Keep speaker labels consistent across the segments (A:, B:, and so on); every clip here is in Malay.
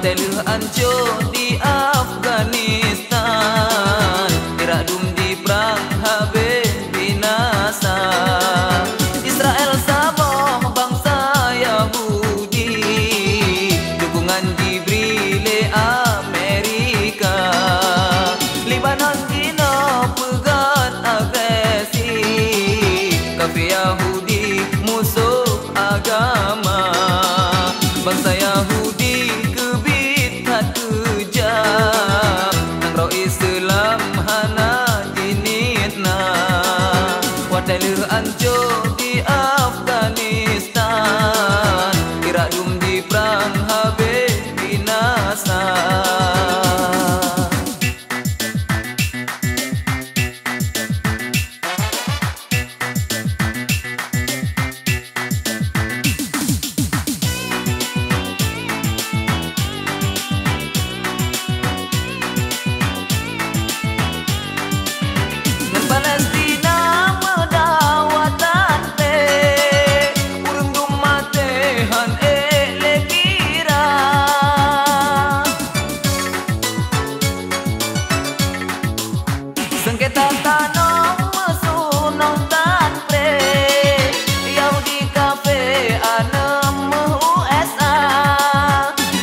A: Wateluh ancur di Afghanistan, Irak dum di perang habis binasa. Israel saboh bangsa Yahudi, dukungan diberi le Amerika. Libanon dino pegat agresi, kafir Yahudi musuh agama. Bangsa Yahudi kebit hat kejam, nang roh Islam hana dinitna. Wateluh ancur di Afghanistan, Irak dum di perang habis binasa. Palestina medawatan te, urung dum matehan le kira. Sengketa tanah mesunong tan pre, Yahudi kafe anem USA.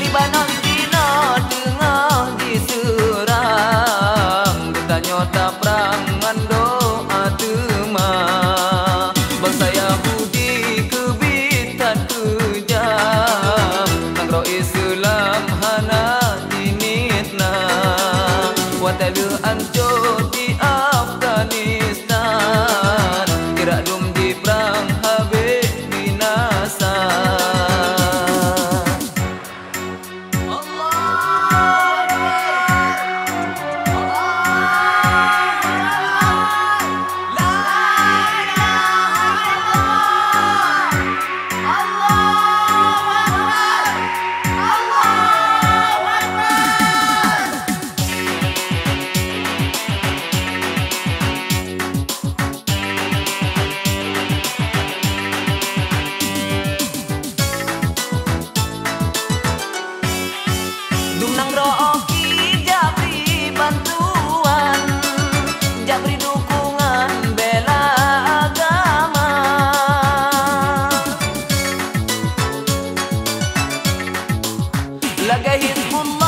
A: Libanon dina tengah diserang, bertanya tak perang doa tema. Bangsa Yahudi kebitan kejam, nang roh Islam hana dinitna. Wateluh ancur di Afghanistan, Irak dum di perang habis binasa. Nang roki jabri bantuan, jabri dukungan bela agama. Laga Hizbullah